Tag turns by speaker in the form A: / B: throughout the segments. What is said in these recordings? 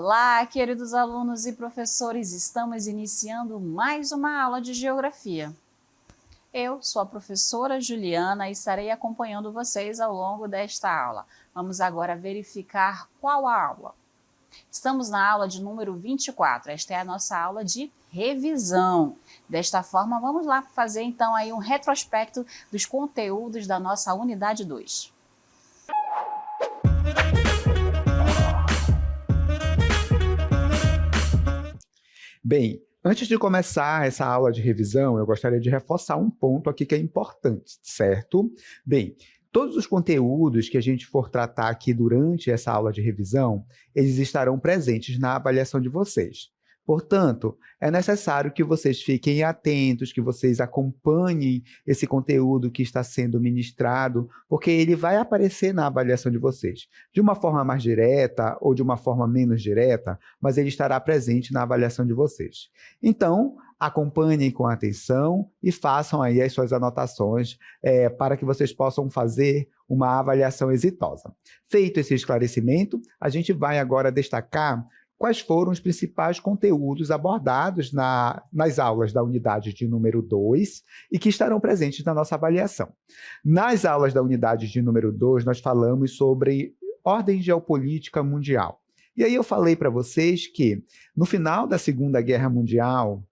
A: Olá, queridos alunos e professores, estamos iniciando mais uma aula de Geografia. Eu sou a professora Juliana e estarei acompanhando vocês ao longo desta aula. Vamos agora verificar qual a aula. Estamos na aula de número 24, esta é a nossa aula de revisão. Desta forma, vamos lá fazer então aí um retrospecto dos conteúdos da nossa unidade 2.
B: Bem, antes de começar essa aula de revisão, eu gostaria de reforçar um ponto aqui que é importante, certo? Bem, todos os conteúdos que a gente for tratar aqui durante essa aula de revisão, eles estarão presentes na avaliação de vocês. Portanto, é necessário que vocês fiquem atentos, que vocês acompanhem esse conteúdo que está sendo ministrado, porque ele vai aparecer na avaliação de vocês, de uma forma mais direta ou de uma forma menos direta, mas ele estará presente na avaliação de vocês. Então, acompanhem com atenção e façam aí as suas anotações para que vocês possam fazer uma avaliação exitosa. Feito esse esclarecimento, a gente vai agora destacar quais foram os principais conteúdos abordados nas aulas da unidade de número 2 e que estarão presentes na nossa avaliação. Nas aulas da unidade de número 2, nós falamos sobre ordem geopolítica mundial. E aí eu falei para vocês que no final da Segunda Guerra Mundial,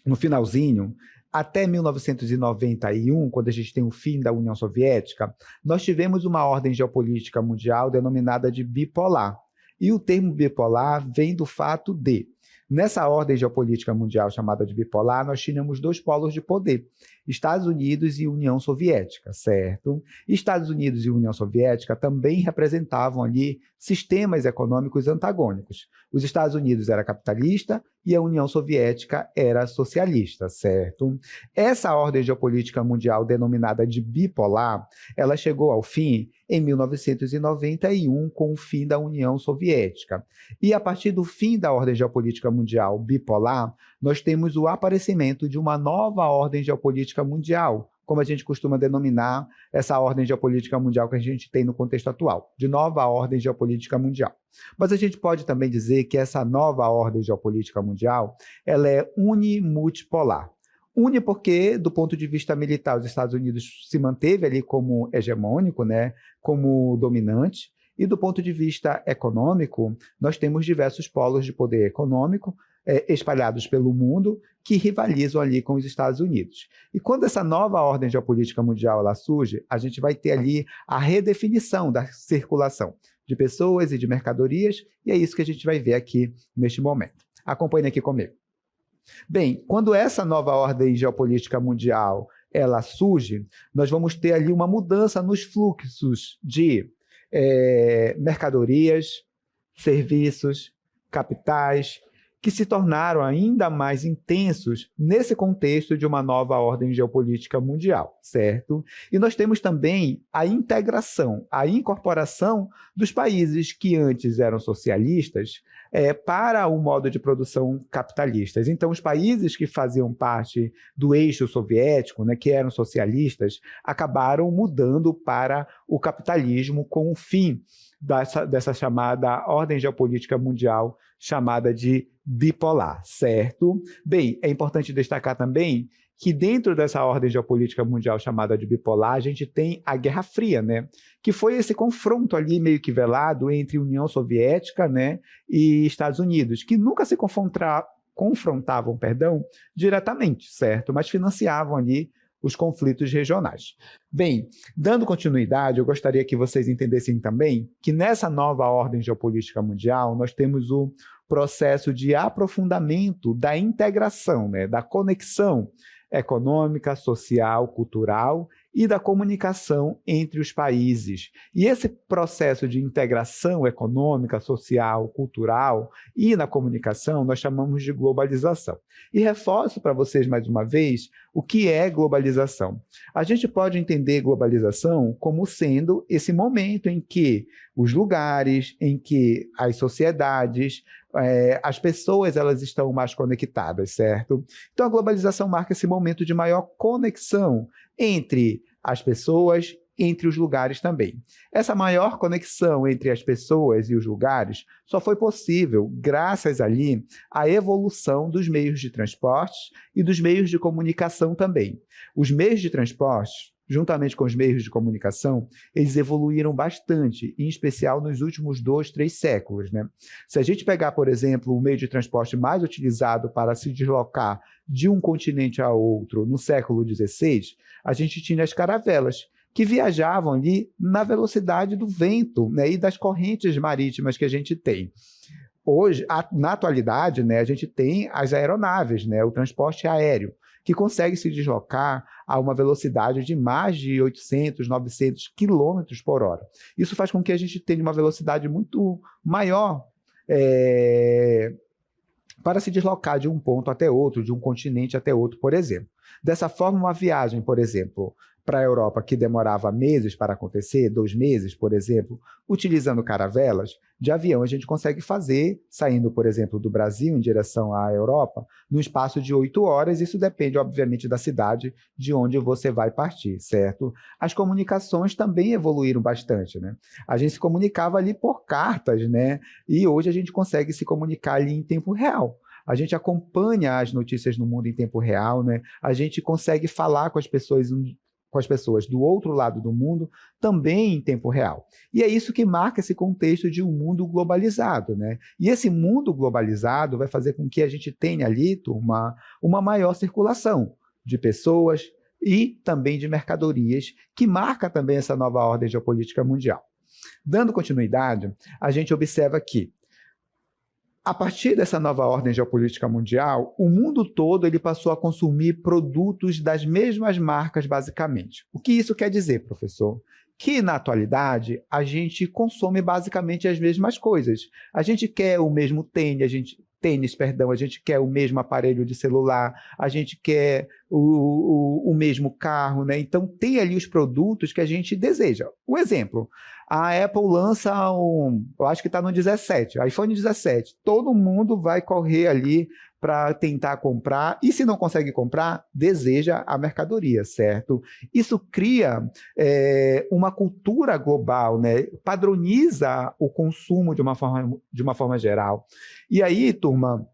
B: no finalzinho, até 1991, quando a gente tem o fim da União Soviética, nós tivemos uma ordem geopolítica mundial denominada de bipolar. E o termo bipolar vem do fato de, nessa ordem geopolítica mundial chamada de bipolar, nós tínhamos dois polos de poder, Estados Unidos e União Soviética, certo? Estados Unidos e União Soviética também representavam ali sistemas econômicos antagônicos. Os Estados Unidos era capitalista e a União Soviética era socialista, certo? Essa ordem geopolítica mundial denominada de bipolar, ela chegou ao fim em 1991 com o fim da União Soviética. E a partir do fim da ordem geopolítica mundial bipolar, nós temos o aparecimento de uma nova ordem geopolítica mundial, como a gente costuma denominar essa ordem geopolítica mundial que a gente tem no contexto atual, de nova ordem geopolítica mundial. Mas a gente pode também dizer que essa nova ordem geopolítica mundial, ela é unimultipolar. Une porque, do ponto de vista militar, os Estados Unidos se manteve ali como hegemônico, né, como dominante, e do ponto de vista econômico, nós temos diversos polos de poder econômico espalhados pelo mundo que rivalizam ali com os Estados Unidos. E quando essa nova ordem geopolítica mundial ela surge, a gente vai ter ali a redefinição da circulação de pessoas e de mercadorias, e é isso que a gente vai ver aqui neste momento. Acompanhe aqui comigo. Bem, quando essa nova ordem geopolítica mundial ela surge, nós vamos ter ali uma mudança nos fluxos de mercadorias, serviços, capitais, que se tornaram ainda mais intensos nesse contexto de uma nova ordem geopolítica mundial, certo? E nós temos também a integração, a incorporação dos países que antes eram socialistas para o modo de produção capitalistas. Então, os países que faziam parte do eixo soviético, né, que eram socialistas, acabaram mudando para o capitalismo com o fim dessa chamada ordem geopolítica mundial chamada de bipolar, certo? Bem, é importante destacar também que dentro dessa ordem geopolítica mundial chamada de bipolar, a gente tem a Guerra Fria, né? Que foi esse confronto ali meio que velado entre União Soviética, né, e Estados Unidos, que nunca se confrontavam, diretamente, certo? Mas financiavam ali os conflitos regionais. Bem, dando continuidade, eu gostaria que vocês entendessem também que nessa nova ordem geopolítica mundial nós temos o processo de aprofundamento da integração, né, da conexão econômica, social, cultural e da comunicação entre os países. E esse processo de integração econômica, social, cultural e na comunicação nós chamamos de globalização. E reforço para vocês mais uma vez o que é globalização. A gente pode entender globalização como sendo esse momento em que os lugares, em que as sociedades, as pessoas elas estão mais conectadas, certo? Então a globalização marca esse momento de maior conexão entre as pessoas entre os lugares também. Essa maior conexão entre as pessoas e os lugares só foi possível graças ali à evolução dos meios de transporte e dos meios de comunicação também. Os meios de transporte, juntamente com os meios de comunicação, eles evoluíram bastante, em especial nos últimos 2, 3 séculos, né? Se a gente pegar, por exemplo, o meio de transporte mais utilizado para se deslocar de um continente a outro no século XVI, a gente tinha as caravelas, que viajavam ali na velocidade do vento, né, e das correntes marítimas que a gente tem. Hoje, na atualidade, né, a gente tem as aeronaves, né, o transporte aéreo, que consegue se deslocar a uma velocidade de mais de 800, 900 quilômetros por hora. Isso faz com que a gente tenha uma velocidade muito maior para se deslocar de um ponto até outro, de um continente até outro, por exemplo. Dessa forma, uma viagem, por exemplo, para a Europa, que demorava meses para acontecer, 2 meses, por exemplo, utilizando caravelas, de avião a gente consegue fazer, saindo, por exemplo, do Brasil em direção à Europa, no espaço de 8 horas. Isso depende, obviamente, da cidade de onde você vai partir, certo? As comunicações também evoluíram bastante, né? A gente se comunicava ali por cartas, né? E hoje a gente consegue se comunicar ali em tempo real. A gente acompanha as notícias no mundo em tempo real, né? A gente consegue falar com as pessoas do outro lado do mundo também em tempo real. E é isso que marca esse contexto de um mundo globalizado, né? E esse mundo globalizado vai fazer com que a gente tenha ali, turma, uma maior circulação de pessoas e também de mercadorias, que marca também essa nova ordem geopolítica mundial. Dando continuidade, a gente observa que a partir dessa nova ordem geopolítica mundial, o mundo todo ele passou a consumir produtos das mesmas marcas, basicamente. O que isso quer dizer, professor? Que, na atualidade, a gente consome basicamente as mesmas coisas. A gente quer o mesmo tênis, a gente quer o mesmo aparelho de celular, a gente quer o mesmo carro, né? Então, tem ali os produtos que a gente deseja. Um exemplo, a Apple lança eu acho que está no 17, iPhone 17. Todo mundo vai correr ali para tentar comprar, e se não consegue comprar, deseja a mercadoria, certo? Isso cria uma cultura global, né? Padroniza o consumo de uma forma geral. E aí, turma,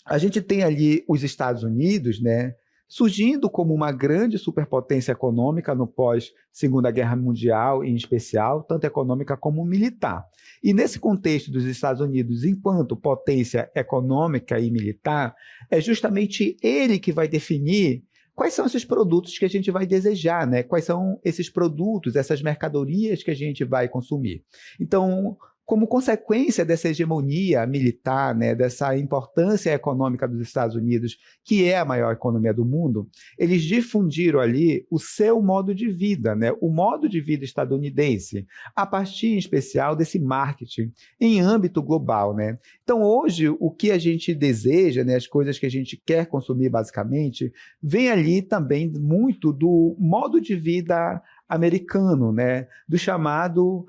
B: a gente tem ali os Estados Unidos, né, surgindo como uma grande superpotência econômica no pós-Segunda Guerra Mundial, em especial, tanto econômica como militar. E nesse contexto dos Estados Unidos, enquanto potência econômica e militar, é justamente ele que vai definir quais são esses produtos que a gente vai desejar, né? Quais são esses produtos, essas mercadorias que a gente vai consumir. Então, como consequência dessa hegemonia militar, né, dessa importância econômica dos Estados Unidos, que é a maior economia do mundo, eles difundiram ali o seu modo de vida, né, o modo de vida estadunidense, a partir, em especial, desse marketing em âmbito global, né? Então, hoje, o que a gente deseja, né, as coisas que a gente quer consumir, basicamente, vem ali também muito do modo de vida americano, né, do chamado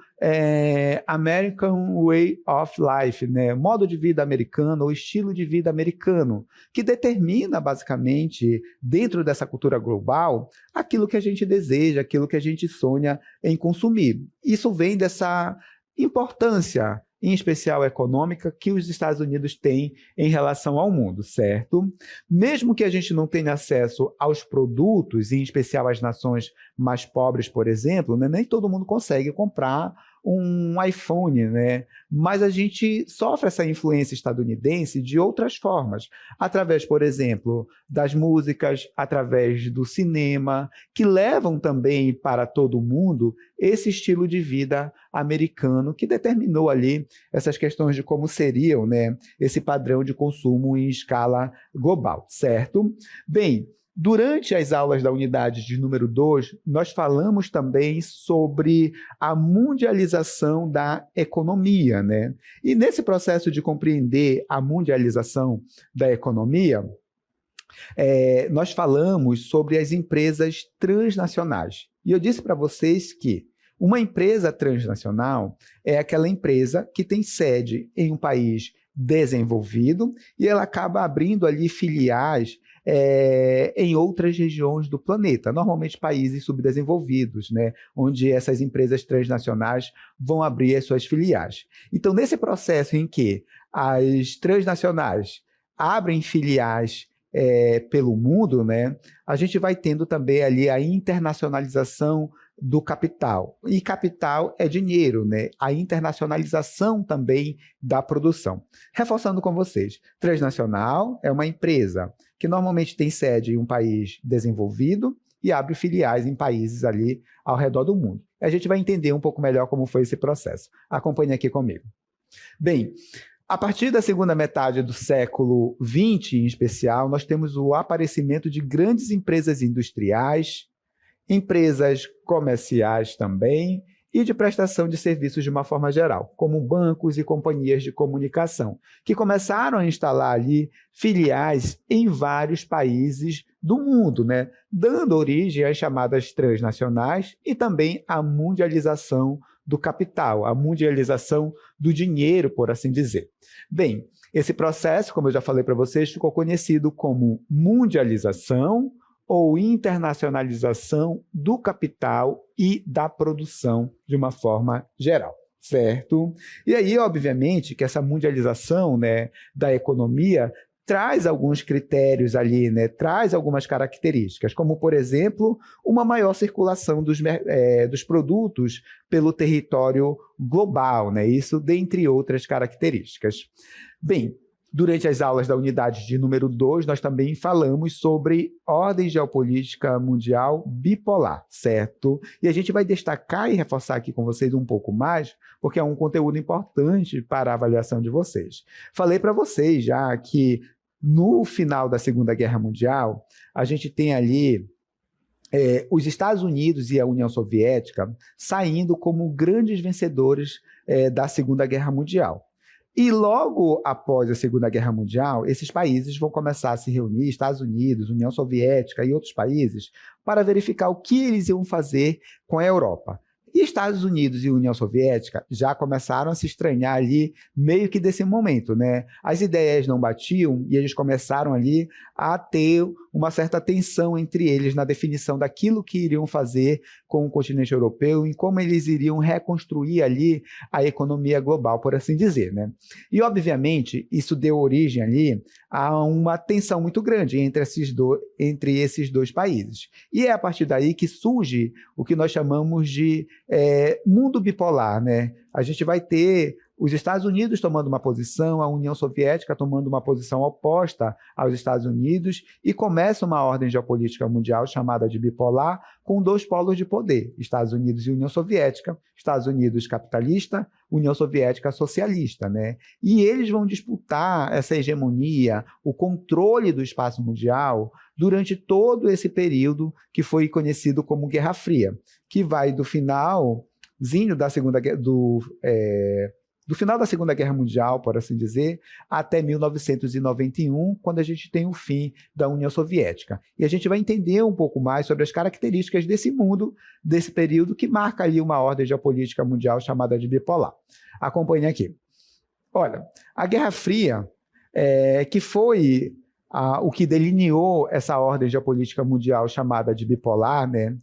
B: American Way of Life, né, modo de vida americano ou estilo de vida americano, que determina basicamente, dentro dessa cultura global, aquilo que a gente deseja, aquilo que a gente sonha em consumir. Isso vem dessa importância, em especial econômica, que os Estados Unidos têm em relação ao mundo, certo? Mesmo que a gente não tenha acesso aos produtos, em especial as nações mais pobres, por exemplo, né, nem todo mundo consegue comprar um iPhone, né? Mas a gente sofre essa influência estadunidense de outras formas, através, por exemplo, das músicas, através do cinema, que levam também para todo mundo esse estilo de vida americano que determinou ali essas questões de como seriam, né, esse padrão de consumo em escala global, certo? Bem, durante as aulas da unidade de número 2, nós falamos também sobre a mundialização da economia, né? E nesse processo de compreender a mundialização da economia, nós falamos sobre as empresas transnacionais. E eu disse para vocês que uma empresa transnacional é aquela empresa que tem sede em um país desenvolvido e ela acaba abrindo ali filiais em outras regiões do planeta, normalmente países subdesenvolvidos, né, onde essas empresas transnacionais vão abrir as suas filiais. Então, nesse processo em que as transnacionais abrem filiais pelo mundo, né, a gente vai tendo também ali a internacionalização do capital. E capital é dinheiro, né? A internacionalização também da produção. Reforçando com vocês, transnacional é uma empresa que normalmente tem sede em um país desenvolvido e abre filiais em países ali ao redor do mundo. A gente vai entender um pouco melhor como foi esse processo. Acompanhe aqui comigo. Bem, a partir da segunda metade do século XX, em especial, nós temos o aparecimento de grandes empresas industriais, empresas comerciais também, e de prestação de serviços de uma forma geral, como bancos e companhias de comunicação, que começaram a instalar ali filiais em vários países do mundo, né? Dando origem às chamadas transnacionais e também à mundialização do capital, a mundialização do dinheiro, por assim dizer. Bem, esse processo, como eu já falei para vocês, ficou conhecido como mundialização ou internacionalização do capital e da produção de uma forma geral, certo? E aí, obviamente, que essa mundialização, né, da economia traz alguns critérios ali, né, traz algumas características, como, por exemplo, uma maior circulação dos produtos pelo território global, né, isso dentre outras características. Bem, durante as aulas da unidade de número 2, nós também falamos sobre ordem geopolítica mundial bipolar, certo? E a gente vai destacar e reforçar aqui com vocês um pouco mais, porque é um conteúdo importante para a avaliação de vocês. Falei para vocês já que no final da Segunda Guerra Mundial, a gente tem ali os Estados Unidos e a União Soviética saindo como grandes vencedores da Segunda Guerra Mundial. E logo após a Segunda Guerra Mundial, esses países vão começar a se reunir, Estados Unidos, União Soviética e outros países, para verificar o que eles iam fazer com a Europa. E Estados Unidos e União Soviética já começaram a se estranhar ali meio que desse momento, né? As ideias não batiam e eles começaram ali a ter uma certa tensão entre eles na definição daquilo que iriam fazer com o continente europeu e como eles iriam reconstruir ali a economia global, por assim dizer, né? E, obviamente, isso deu origem ali a uma tensão muito grande entre esses dois países. E é a partir daí que surge o que nós chamamos de mundo bipolar, né? A gente vai ter os Estados Unidos tomando uma posição, a União Soviética tomando uma posição oposta aos Estados Unidos, e começa uma ordem geopolítica mundial chamada de bipolar, com dois polos de poder, Estados Unidos e União Soviética, Estados Unidos capitalista, União Soviética socialista, né? E eles vão disputar essa hegemonia, o controle do espaço mundial, durante todo esse período que foi conhecido como Guerra Fria, que vai do finalzinho da Segunda Guerra, do final da Segunda Guerra Mundial, por assim dizer, até 1991, quando a gente tem o fim da União Soviética. E a gente vai entender um pouco mais sobre as características desse mundo, desse período que marca ali uma ordem geopolítica mundial chamada de bipolar. Acompanhe aqui. Olha, a Guerra Fria, que foi o que delineou essa ordem geopolítica mundial chamada de bipolar, né?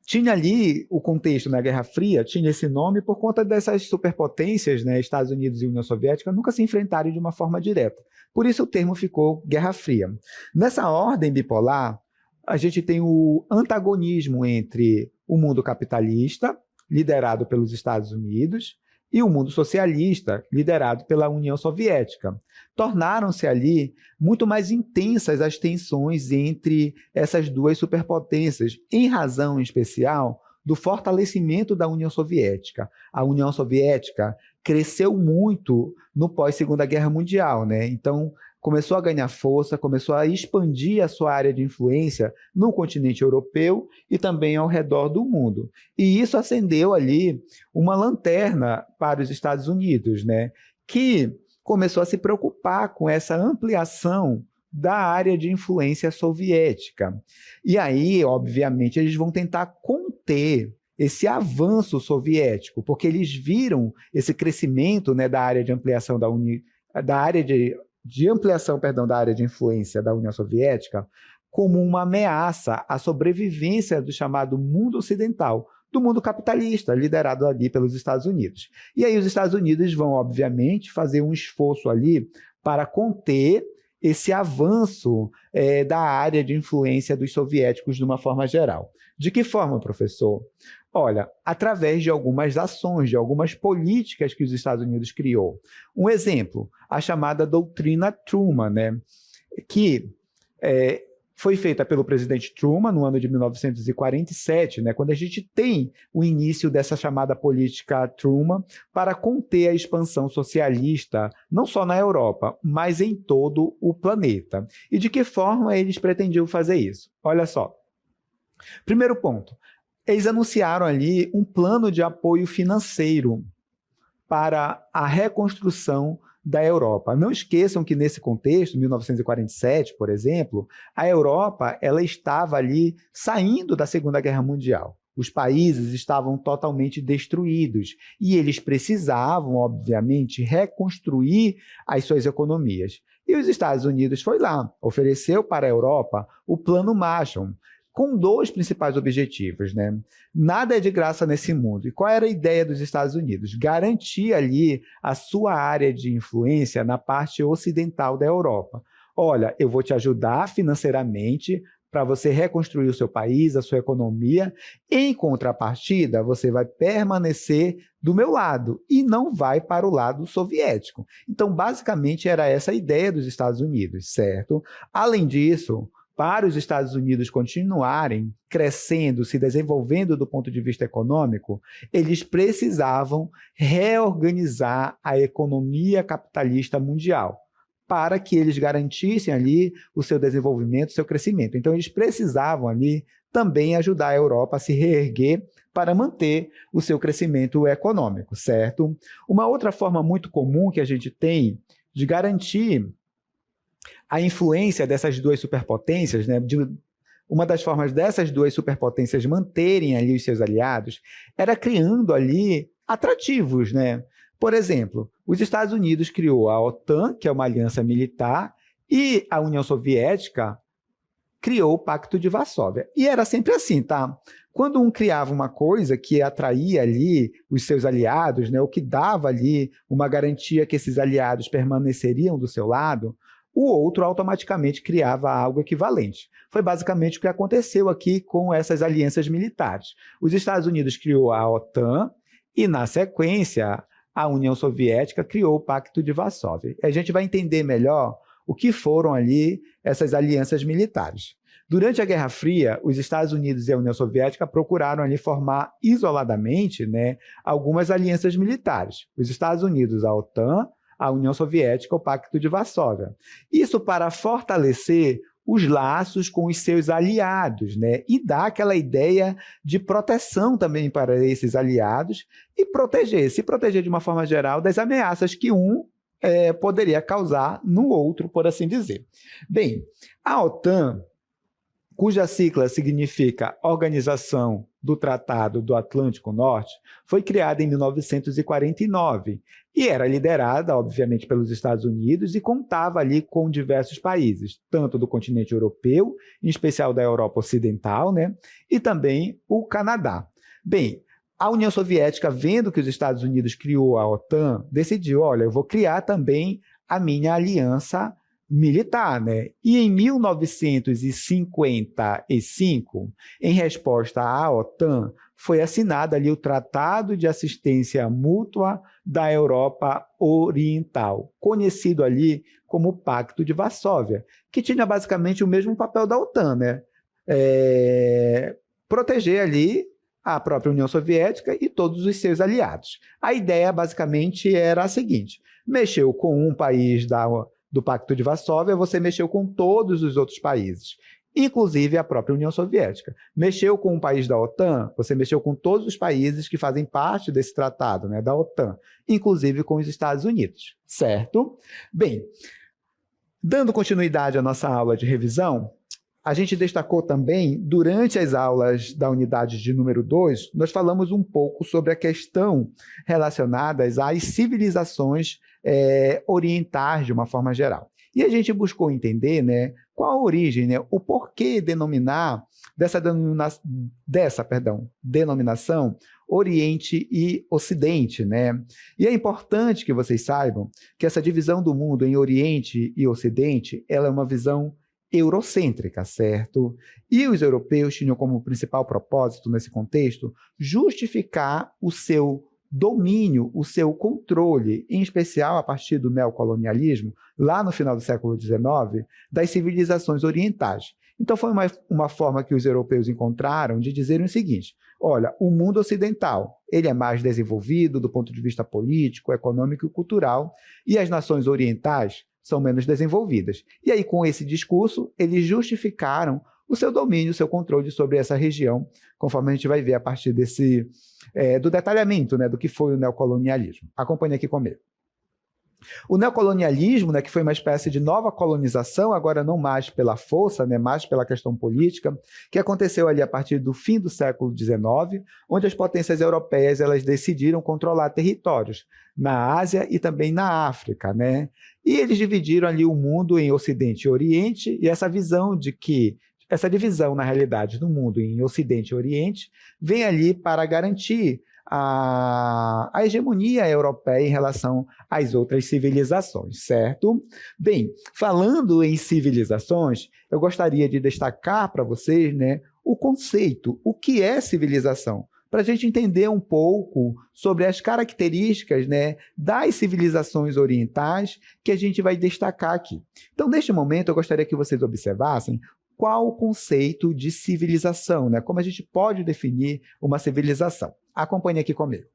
B: Tinha ali o contexto na Guerra Fria, tinha esse nome por conta dessas superpotências, né, Estados Unidos e União Soviética, nunca se enfrentarem de uma forma direta. Por isso o termo ficou Guerra Fria. Nessa ordem bipolar, a gente tem o antagonismo entre o mundo capitalista, liderado pelos Estados Unidos, e o mundo socialista, liderado pela União Soviética. Tornaram-se ali muito mais intensas as tensões entre essas duas superpotências, em razão, em especial, do fortalecimento da União Soviética. A União Soviética cresceu muito no pós-Segunda Guerra Mundial, né? Então, começou a ganhar força, começou a expandir a sua área de influência no continente europeu e também ao redor do mundo. E isso acendeu ali uma lanterna para os Estados Unidos, né? Que começou a se preocupar com essa ampliação da área de influência soviética. E aí, obviamente, eles vão tentar conter esse avanço soviético, porque eles viram esse crescimento, né, da área de ampliação da área de ampliação, perdão, da área de influência da União Soviética como uma ameaça à sobrevivência do chamado mundo ocidental, do mundo capitalista, liderado ali pelos Estados Unidos. E aí os Estados Unidos vão, obviamente, fazer um esforço ali para conter esse avanço da área de influência dos soviéticos de uma forma geral. De que forma, professor? Olha, através de algumas ações, de algumas políticas que os Estados Unidos criou. Um exemplo, a chamada doutrina Truman, né? Que foi feita pelo presidente Truman no ano de 1947, né, quando a gente tem o início dessa chamada política Truman para conter a expansão socialista, não só na Europa, mas em todo o planeta. E de que forma eles pretendiam fazer isso? Olha só. Primeiro ponto, eles anunciaram ali um plano de apoio financeiro para a reconstrução da Europa. Não esqueçam que nesse contexto, 1947, por exemplo, a Europa ela estava ali saindo da Segunda Guerra Mundial. Os países estavam totalmente destruídos e eles precisavam, obviamente, reconstruir as suas economias. E os Estados Unidos foi lá, ofereceu para a Europa o Plano Marshall, com dois principais objetivos, né? Nada é de graça nesse mundo. E qual era a ideia dos Estados Unidos? Garantir ali a sua área de influência na parte ocidental da Europa. Olha, eu vou te ajudar financeiramente para você reconstruir o seu país, a sua economia. Em contrapartida, você vai permanecer do meu lado e não vai para o lado soviético. Então, basicamente, era essa a ideia dos Estados Unidos, certo? Além disso, para os Estados Unidos continuarem crescendo, se desenvolvendo do ponto de vista econômico, eles precisavam reorganizar a economia capitalista mundial para que eles garantissem ali o seu desenvolvimento, o seu crescimento. Então, eles precisavam ali também ajudar a Europa a se reerguer para manter o seu crescimento econômico, certo? Uma outra forma muito comum que a gente tem de garantir a influência dessas duas superpotências, né, uma das formas dessas duas superpotências manterem ali os seus aliados era criando ali atrativos, né? Por exemplo, os Estados Unidos criou a OTAN, que é uma aliança militar, e a União Soviética criou o Pacto de Varsóvia. E era sempre assim, tá? Quando um criava uma coisa que atraía ali os seus aliados, né, ou que dava ali uma garantia que esses aliados permaneceriam do seu lado, o outro automaticamente criava algo equivalente. Foi basicamente o que aconteceu aqui com essas alianças militares. Os Estados Unidos criou a OTAN e, na sequência, a União Soviética criou o Pacto de Varsóvia. A gente vai entender melhor o que foram ali essas alianças militares. Durante a Guerra Fria, os Estados Unidos e a União Soviética procuraram ali formar isoladamente, né, algumas alianças militares. Os Estados Unidos, a OTAN, a União Soviética, o Pacto de Varsóvia. Isso para fortalecer os laços com os seus aliados, né? E dar aquela ideia de proteção também para esses aliados e se proteger de uma forma geral das ameaças que um poderia causar no outro, por assim dizer. Bem, a OTAN, cuja sigla significa Organização do Tratado do Atlântico Norte, foi criada em 1949 e era liderada, obviamente, pelos Estados Unidos e contava ali com diversos países, tanto do continente europeu, em especial da Europa Ocidental, né, e também o Canadá. Bem, a União Soviética, vendo que os Estados Unidos criou a OTAN, decidiu, olha, eu vou criar também a minha aliança militar, né? E em 1955, em resposta à OTAN, foi assinado ali o Tratado de Assistência Mútua da Europa Oriental, conhecido ali como Pacto de Varsóvia, que tinha basicamente o mesmo papel da OTAN, né? Proteger ali a própria União Soviética e todos os seus aliados. A ideia basicamente era a seguinte: mexeu com um país do Pacto de Varsóvia, você mexeu com todos os outros países, inclusive a própria União Soviética. Mexeu com um país da OTAN, você mexeu com todos os países que fazem parte desse tratado, né, da OTAN, inclusive com os Estados Unidos, certo? Bem, dando continuidade à nossa aula de revisão, a gente destacou também, durante as aulas da unidade de número 2, nós falamos um pouco sobre a questão relacionada às civilizações orientais, de uma forma geral. E a gente buscou entender, né, qual a origem, né, o porquê denominar denominação Oriente e Ocidente, né? E é importante que vocês saibam que essa divisão do mundo em Oriente e Ocidente, ela é uma visão eurocêntrica, certo? E os europeus tinham como principal propósito nesse contexto justificar o seu domínio, o seu controle, em especial a partir do neocolonialismo, lá no final do século XIX, das civilizações orientais. Então foi uma forma que os europeus encontraram de dizerem o seguinte: olha, o mundo ocidental, ele é mais desenvolvido do ponto de vista político, econômico e cultural, e as nações orientais são menos desenvolvidas. E aí, com esse discurso, eles justificaram o seu domínio, o seu controle sobre essa região, conforme a gente vai ver a partir do detalhamento, né, do que foi o neocolonialismo. Acompanhe aqui comigo. O neocolonialismo, né, que foi uma espécie de nova colonização, agora não mais pela força, né, mais pela questão política, que aconteceu ali a partir do fim do século XIX, onde as potências europeias elas decidiram controlar territórios na Ásia e também na África, né? E eles dividiram ali o mundo em Ocidente e Oriente, e essa divisão, na realidade, do mundo em Ocidente e Oriente vem ali para garantir a hegemonia europeia em relação às outras civilizações, certo? Bem, falando em civilizações, eu gostaria de destacar para vocês, né, o conceito, o que é civilização, para a gente entender um pouco sobre as características, né, das civilizações orientais que a gente vai destacar aqui. Então, neste momento, eu gostaria que vocês observassem qual o conceito de civilização, né? Como a gente pode definir uma civilização. Acompanhe aqui comigo.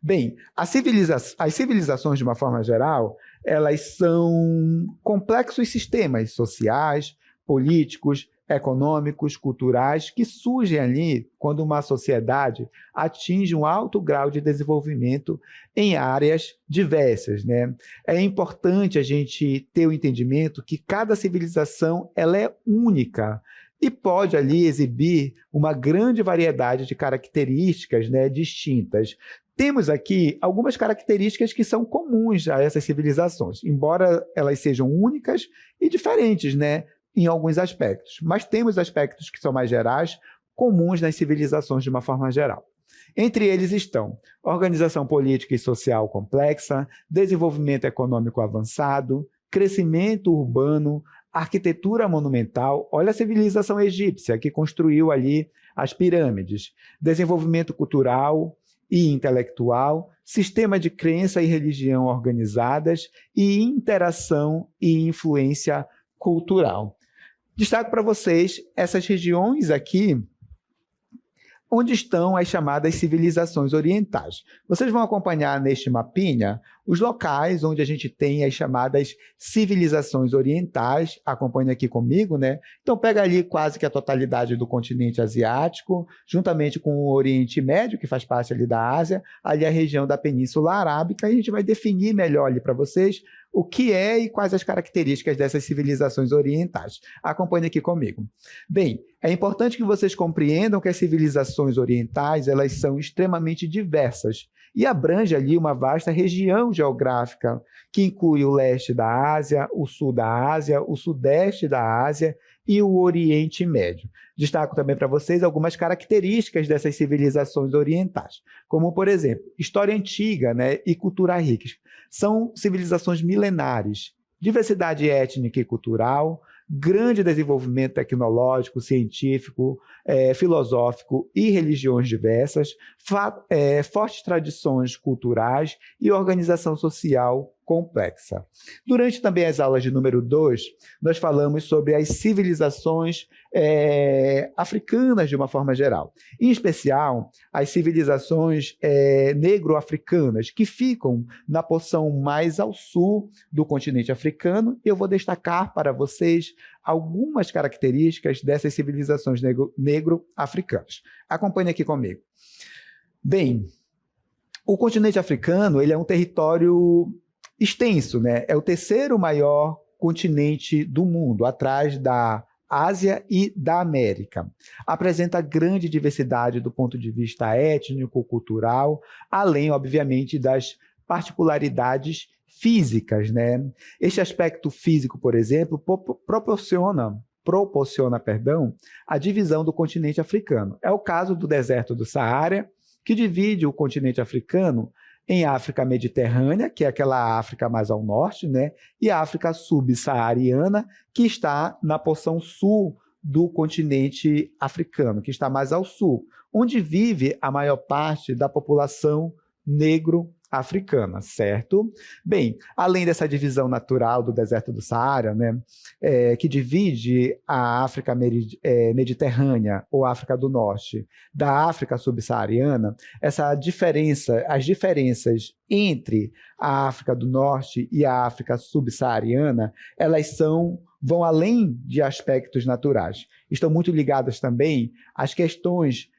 B: Bem, as civilizações, de uma forma geral, elas são complexos sistemas sociais, políticos, econômicos, culturais, que surgem ali quando uma sociedade atinge um alto grau de desenvolvimento em áreas diversas, né? É importante a gente ter o entendimento que cada civilização ela é única e pode ali exibir uma grande variedade de características, né, distintas. Temos aqui algumas características que são comuns a essas civilizações, embora elas sejam únicas e diferentes, né, em alguns aspectos. Mas temos aspectos que são mais gerais, comuns nas civilizações de uma forma geral. Entre eles estão organização política e social complexa, desenvolvimento econômico avançado, crescimento urbano, arquitetura monumental. Olha a civilização egípcia, que construiu ali as pirâmides. Desenvolvimento cultural e intelectual, sistema de crença e religião organizadas e interação e influência cultural. Destaco para vocês essas regiões aqui, onde estão as chamadas civilizações orientais. Vocês vão acompanhar neste mapinha os locais onde a gente tem as chamadas civilizações orientais. Acompanhe aqui comigo, né? Então pega ali quase que a totalidade do continente asiático, juntamente com o Oriente Médio, que faz parte ali da Ásia, ali a região da Península Arábica, e a gente vai definir melhor ali para vocês o que é e quais as características dessas civilizações orientais. Acompanhe aqui comigo. Bem, é importante que vocês compreendam que as civilizações orientais elas são extremamente diversas e abrange ali uma vasta região geográfica que inclui o leste da Ásia, o sul da Ásia, o sudeste da Ásia e o Oriente Médio. Destaco também para vocês algumas características dessas civilizações orientais, como, por exemplo, história antiga, né, e cultura rica. São civilizações milenares, diversidade étnica e cultural, grande desenvolvimento tecnológico, científico, filosófico e religiões diversas, fortes tradições culturais e organização social complexa. Durante também as aulas de número 2, nós falamos sobre as civilizações africanas de uma forma geral. Em especial, as civilizações negro-africanas, que ficam na porção mais ao sul do continente africano. Eu vou destacar para vocês algumas características dessas civilizações negro-africanas. Acompanhe aqui comigo. Bem, o continente africano ele é um território extenso, né? É o terceiro maior continente do mundo, atrás da Ásia e da América. Apresenta grande diversidade do ponto de vista étnico, cultural, além, obviamente, das particularidades físicas, né? Este aspecto físico, por exemplo, proporciona, a divisão do continente africano. É o caso do deserto do Saara, que divide o continente africano em África Mediterrânea, que é aquela África mais ao norte, né? E a África subsaariana, que está na porção sul do continente africano, que está mais ao sul, onde vive a maior parte da população negro-africana, certo? Bem, além dessa divisão natural do deserto do Saara, né, que divide a África Mediterrânea ou África do Norte da África subsaariana, as diferenças entre a África do Norte e a África subsaariana, elas vão além de aspectos naturais. Estão muito ligadas também às questões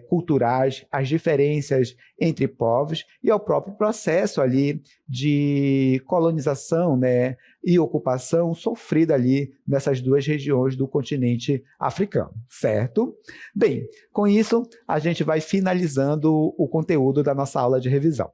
B: culturais, às diferenças entre povos e ao próprio processo ali de colonização, né, e ocupação sofrida ali nessas duas regiões do continente africano, certo? Bem, com isso a gente vai finalizando o conteúdo da nossa aula de revisão.